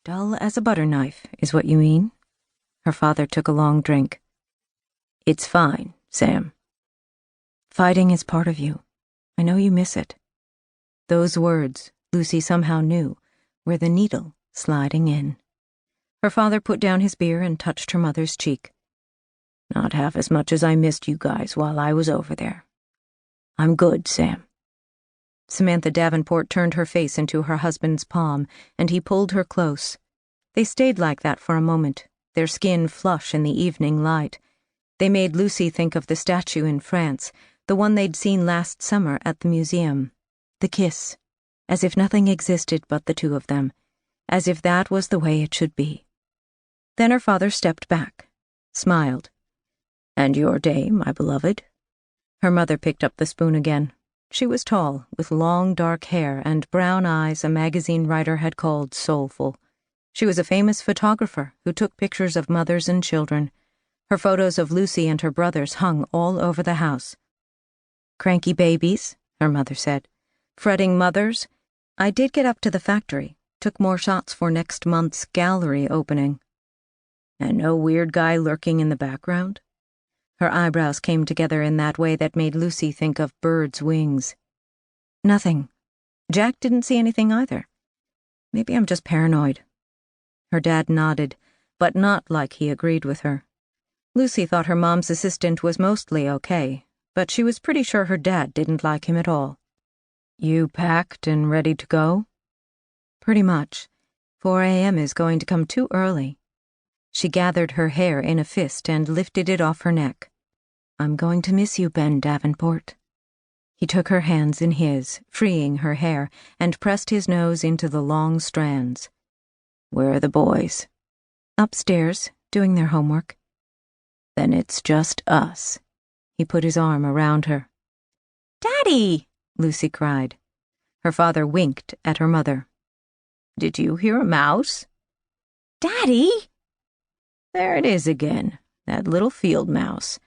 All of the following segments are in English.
Dull as a butter knife, is what you mean? Her father took a long drink. It's fine, Sam. Fighting is part of you. I know you miss it. Those words, Lucy somehow knew, were the needle sliding in. Her father put down his beer and touched her mother's cheek. Not half as much as I missed you guys while I was over there. I'm good, Sam. Samantha Davenport turned her face into her husband's palm, and he pulled her close. They stayed like that for a moment, their skin flush in the evening light. They made Lucy think of the statue in France, the one they'd seen last summer at the museum. The kiss, as if nothing existed but the two of them, as if that was the way it should be. Then her father stepped back, smiled. And your day, my beloved? Her mother picked up the spoon again. She was tall, with long dark hair and brown eyes a magazine writer had called soulful. She was a famous photographer who took pictures of mothers and children. Her photos of Lucy and her brothers hung all over the house. Cranky babies, her mother said. Fretting mothers. I did get up to the factory, took more shots for next month's gallery opening. And no weird guy lurking in the background? Her eyebrows came together in that way that made Lucy think of birds' wings. Nothing. Jack didn't see anything either. Maybe I'm just paranoid. Her dad nodded, but not like he agreed with her. Lucy thought her mom's assistant was mostly okay, but she was pretty sure her dad didn't like him at all. You packed and ready to go? Pretty much. 4 a.m. is going to come too early. She gathered her hair in a fist and lifted it off her neck. I'm going to miss you, Ben Davenport. He took her hands in his, freeing her hair, and pressed his nose into the long strands. Where are the boys? Upstairs, doing their homework. Then it's just us. He put his arm around her. Daddy! Lucy cried. Her father winked at her mother. Did you hear a mouse? Daddy! There it is again, that little field mouse.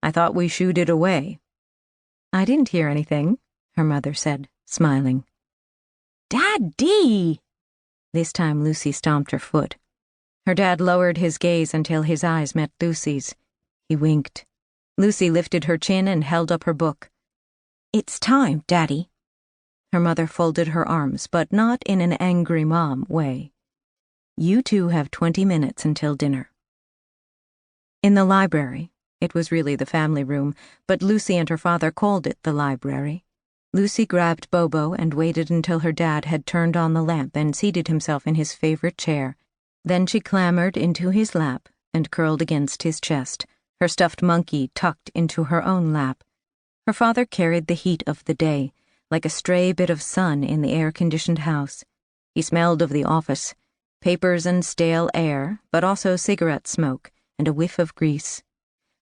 I thought we shooed it away. I didn't hear anything, her mother said, smiling. Daddy! This time Lucy stomped her foot. Her dad lowered his gaze until his eyes met Lucy's. He winked. Lucy lifted her chin and held up her book. It's time, Daddy. Her mother folded her arms, but not in an angry mom way. You two have 20 minutes until dinner. In the library, it was really the family room, but Lucy and her father called it the library. Lucy grabbed Bobo and waited until her dad had turned on the lamp and seated himself in his favorite chair. Then she clambered into his lap and curled against his chest, her stuffed monkey tucked into her own lap. Her father carried the heat of the day, like a stray bit of sun in the air-conditioned house. He smelled of the office, papers and stale air, but also cigarette smoke and a whiff of grease.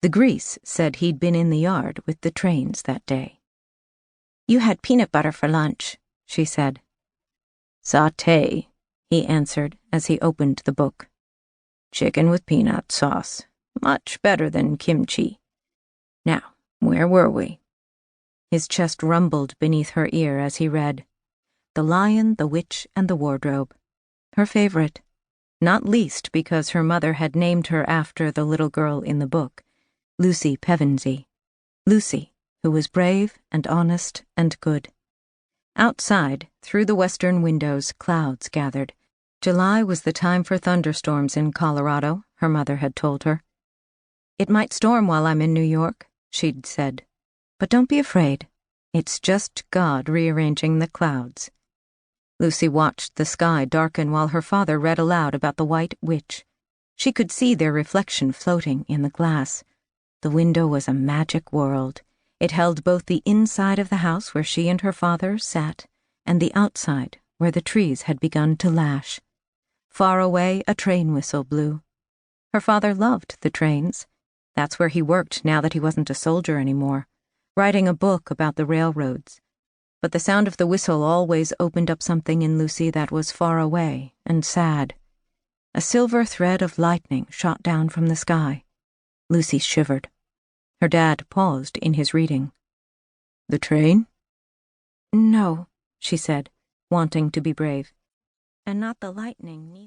The grease said he'd been in the yard with the trains that day. You had peanut butter for lunch, she said. Sauté, he answered as he opened the book. Chicken with peanut sauce. Much better than kimchi. Now, where were we? His chest rumbled beneath her ear as he read. The Lion, the Witch, and the Wardrobe. Her favorite. Not least because her mother had named her after the little girl in the book, Lucy Pevensey. Lucy, who was brave and honest and good. Outside, through the western windows, clouds gathered. July was the time for thunderstorms in Colorado, her mother had told her. It might storm while I'm in New York, she'd said. But don't be afraid. It's just God rearranging the clouds. Lucy watched the sky darken while her father read aloud about the White Witch. She could see their reflection floating in the glass. The window was a magic world. It held both the inside of the house where she and her father sat and the outside where the trees had begun to lash. Far away, a train whistle blew. Her father loved the trains. That's where he worked now that he wasn't a soldier anymore, writing a book about the railroads. But the sound of the whistle always opened up something in Lucy that was far away and sad. A silver thread of lightning shot down from the sky. Lucy shivered. Her dad paused in his reading. The train? No, she said, wanting to be brave. And not the lightning, neither.